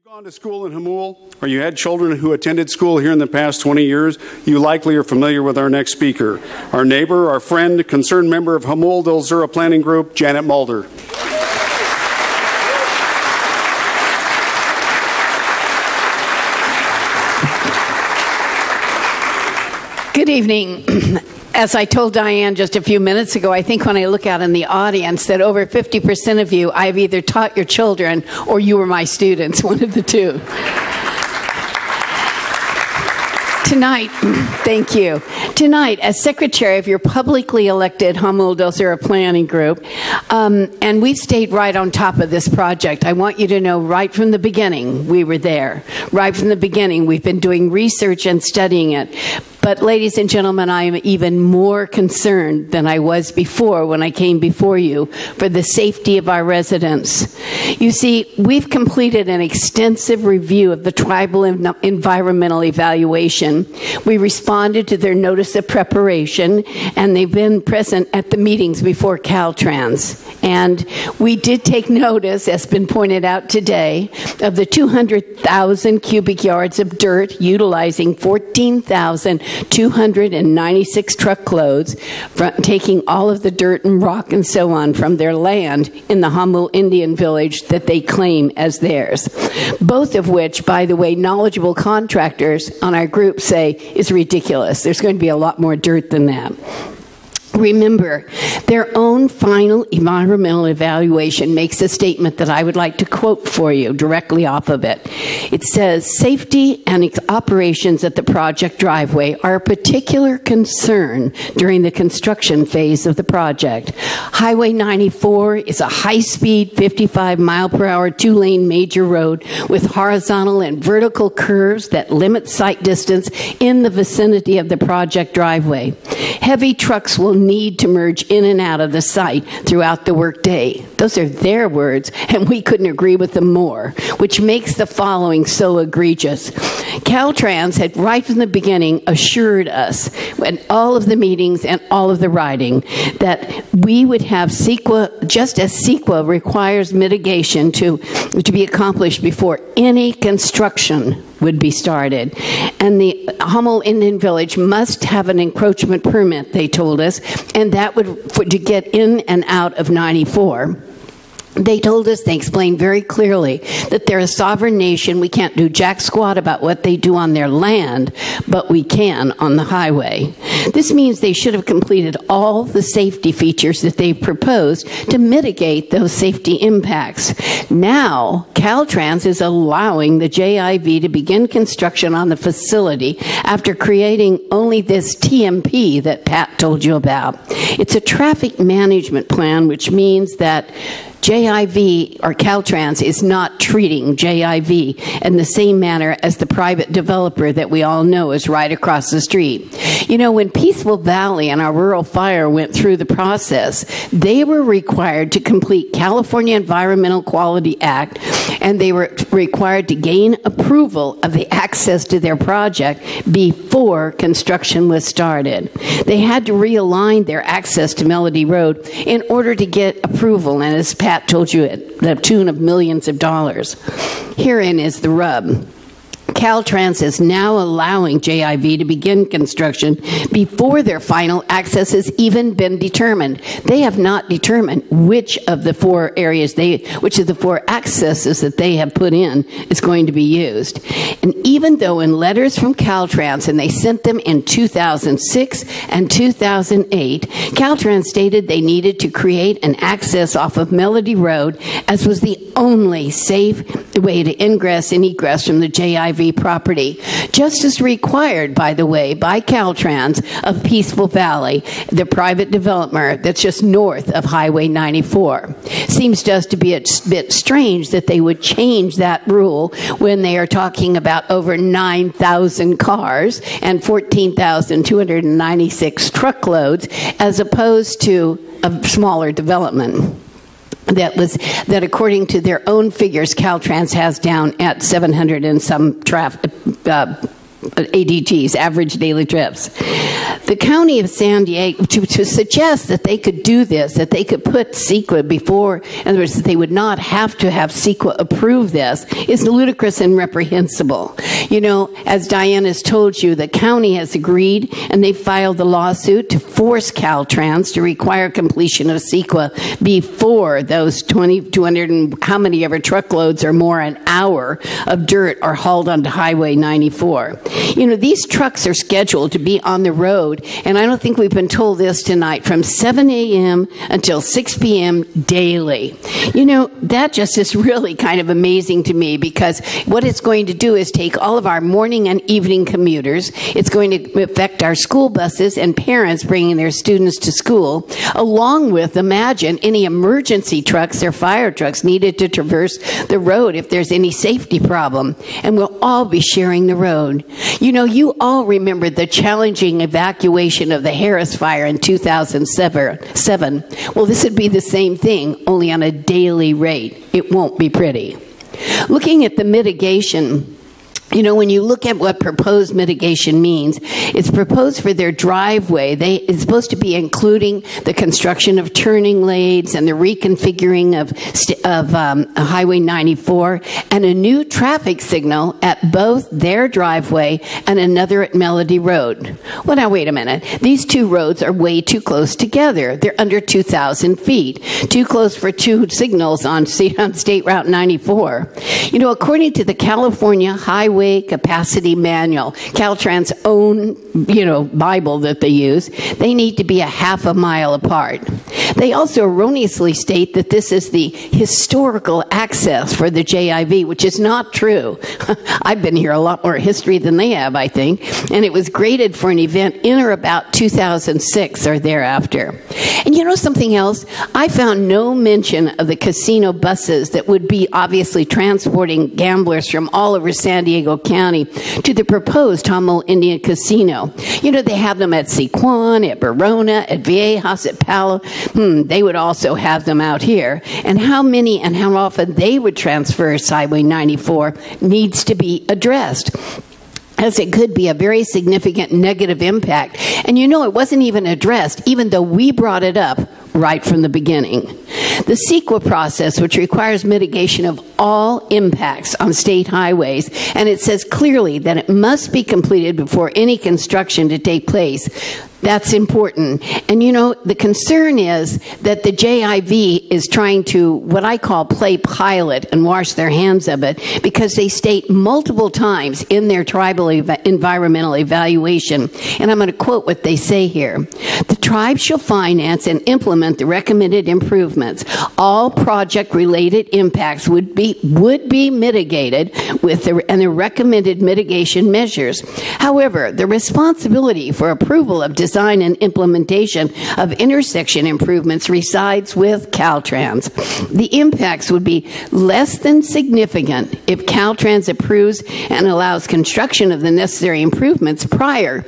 Gone to school in Jamul, or you had children who attended school here in the past 20 years, you likely are familiar with our next speaker, our neighbor, our friend, concerned member of Jamul del Zura Planning Group, Janet Mulder. Good evening. As I told Diane just a few minutes ago, I think when I look out in the audience that over 50% of you, I've either taught your children or you were my students, one of the two. Tonight, thank you. Tonight, as secretary of your publicly elected Jamul del Zura Planning Group, and we've stayed right on top of this project. I want you to know right from the beginning we were there. Right from the beginning, we've been doing research and studying it. But ladies and gentlemen, I am even more concerned than I was before when I came before you for the safety of our residents. You see, we've completed an extensive review of the tribal environmental evaluation. We responded to their notice of preparation, and they've been present at the meetings before Caltrans. And we did take notice, as been pointed out today, of the 200,000 cubic yards of dirt utilizing 14,296 truckloads, taking all of the dirt and rock and so on from their land in the Jamul Indian village that they claim as theirs. Both of which, by the way, knowledgeable contractors on our group say is ridiculous. There's going to be a lot more dirt than that. Remember, their own final environmental evaluation makes a statement that I would like to quote for you directly off of it. It says, safety and operations at the project driveway are a particular concern during the construction phase of the project. Highway 94 is a high-speed 55-mile-per-hour two-lane major road with horizontal and vertical curves that limit sight distance in the vicinity of the project driveway. Heavy trucks will need to merge in and out of the site throughout the workday. Those are their words, and we couldn't agree with them more, which makes the following so egregious. Caltrans had right from the beginning assured us in all of the meetings and all of the writing that we would have CEQA, just as CEQA requires mitigation to be accomplished before any construction would be started. And the Jamul Indian Village must have an encroachment permit, they told us, and that would, to get in and out of 94. They told us, they explained very clearly, that they're a sovereign nation. We can't do jack squat about what they do on their land, but we can on the highway. This means they should have completed all the safety features that they proposed to mitigate those safety impacts. Now, Caltrans is allowing the JIV to begin construction on the facility after creating only this TMP that Pat told you about. It's a traffic management plan, which means that JIV, or Caltrans, is not treating JIV in the same manner as the private developer that we all know is right across the street. You know, when Peaceful Valley and our rural fire went through the process, they were required to complete California Environmental Quality Act, and they were required to gain approval of the access to their project before construction was started. They had to realign their access to Melody Road in order to get approval, and as Pat told you, at the tune of millions of dollars. Herein is the rub. Caltrans is now allowing JIV to begin construction before their final access has even been determined. They have not determined which of the four accesses that they have put in is going to be used. And even though in letters from Caltrans, and they sent them in 2006 and 2008, Caltrans stated they needed to create an access off of Melody Road, as was the only safe way to ingress and egress from the JIV property, just as required, by the way, by Caltrans of Peaceful Valley, the private developer that's just north of Highway 94. Seems to us to be a bit strange that they would change that rule when they are talking about over 9,000 cars and 14,296 truckloads, as opposed to a smaller development. That according to their own figures, Caltrans has down at 700 and some ADTs, average daily trips. The County of San Diego, to suggest that they could do this, that they could put CEQA before, in other words, that they would not have to have CEQA approve this, is ludicrous and reprehensible. You know, as Diane has told you, the county has agreed, and they filed the lawsuit to force Caltrans to require completion of CEQA before those 200 and how many ever truckloads or more an hour of dirt are hauled onto Highway 94. You know, these trucks are scheduled to be on the road, and I don't think we've been told this tonight, from 7 a.m. until 6 p.m. daily. You know, that just is really kind of amazing to me, because what it's going to do is take all of our morning and evening commuters. It's going to affect our school buses and parents bringing their students to school, along with, imagine, any emergency trucks or fire trucks needed to traverse the road if there's any safety problem. And we'll all be sharing the road. You know, you all remember the challenging evacuation of the Harris fire in 2007. Well, this would be the same thing, only on a daily rate. It won't be pretty. Looking at the mitigation, you know, when you look at what proposed mitigation means, it's proposed for their driveway. It's supposed to be including the construction of turning lanes and the reconfiguring of Highway 94 and a new traffic signal at both their driveway and another at Melody Road. Well, now, wait a minute. These two roads are way too close together. They're under 2,000 feet. Too close for two signals on State Route 94. You know, according to the California Highway Capacity Manual, Caltrans' own, you know, Bible that they use, they need to be a half a mile apart. They also erroneously state that this is the historical access for the JIV, which is not true. I've been here a lot more history than they have, I think, and it was graded for an event in or about 2006 or thereafter. And you know something else? I found no mention of the casino buses that would be obviously transporting gamblers from all over San Diego County to the proposed Jamul Indian Casino. You know, they have them at Sequan, at Verona, at Viejas, at Palo. They would also have them out here. And how many and how often they would transverse Highway 94 needs to be addressed, as it could be a very significant negative impact. And you know, it wasn't even addressed, even though we brought it up right from the beginning. The CEQA process, which requires mitigation of all impacts on state highways, and it says clearly that it must be completed before any construction to take place. That's important. And you know, the concern is that the JIV is trying to, what I call, play pilot and wash their hands of it, because they state multiple times in their tribal environmental evaluation, and I'm going to quote what they say here: the tribe shall finance and implement the recommended improvements. All project-related impacts would be mitigated with the recommended mitigation measures. However, the responsibility for approval of design and implementation of intersection improvements resides with Caltrans. The impacts would be less than significant if Caltrans approves and allows construction of the necessary improvements prior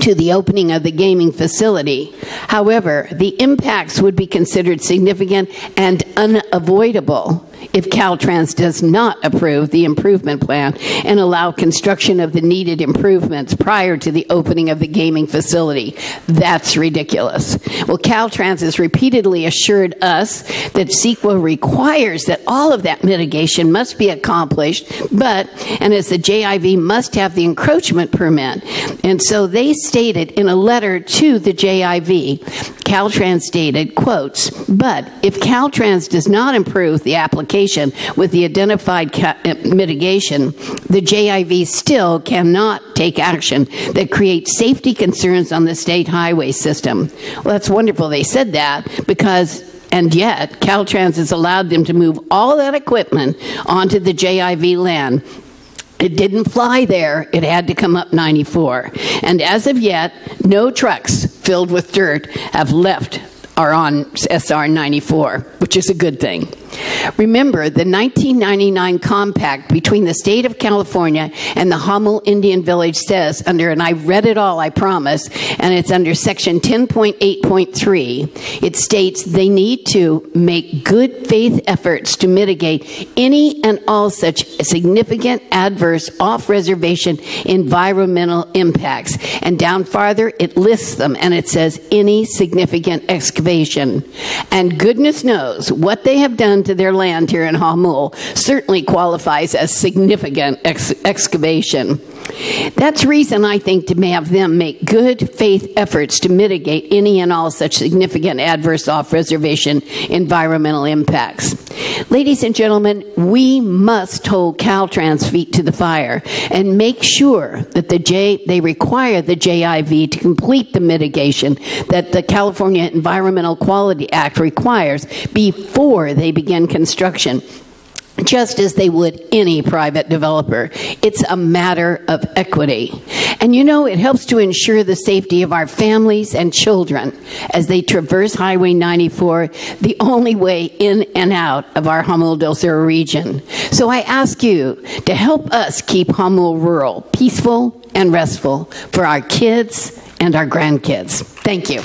to the opening of the gaming facility. However, the impacts would be considered significant and unavoidable if Caltrans does not approve the improvement plan and allow construction of the needed improvements prior to the opening of the gaming facility. That's ridiculous. Well, Caltrans has repeatedly assured us that CEQA requires that all of that mitigation must be accomplished, and as the JIV must have the encroachment permit. And so they stated in a letter to the JIV, Caltrans stated, quotes, "But if Caltrans does not improve the application with the identified mitigation, the JIV still cannot take action that creates safety concerns on the state highway system." Well, that's wonderful they said that, and yet Caltrans has allowed them to move all that equipment onto the JIV land. It didn't fly there. It had to come up 94. And as of yet, no trucks filled with dirt have left are on SR 94, which is a good thing. Remember, the 1999 compact between the state of California and the Jamul Indian Village says under, and I read it all, I promise, and it's under section 10.8.3, it states they need to make good faith efforts to mitigate any and all such significant adverse off-reservation environmental impacts. And down farther, it lists them, and it says any significant excavation. And goodness knows what they have done to their land here in Jamul certainly qualifies as significant excavation. That's reason, I think, to have them make good faith efforts to mitigate any and all such significant adverse off-reservation environmental impacts. Ladies and gentlemen, we must hold Caltrans' feet to the fire and make sure that they require the JIV to complete the mitigation that the California Environmental Quality Act requires before they begin construction, just as they would any private developer. It's a matter of equity. And you know, it helps to ensure the safety of our families and children as they traverse Highway 94, the only way in and out of our Jamul del Sur region. So I ask you to help us keep Jamul rural, peaceful and restful for our kids and our grandkids. Thank you.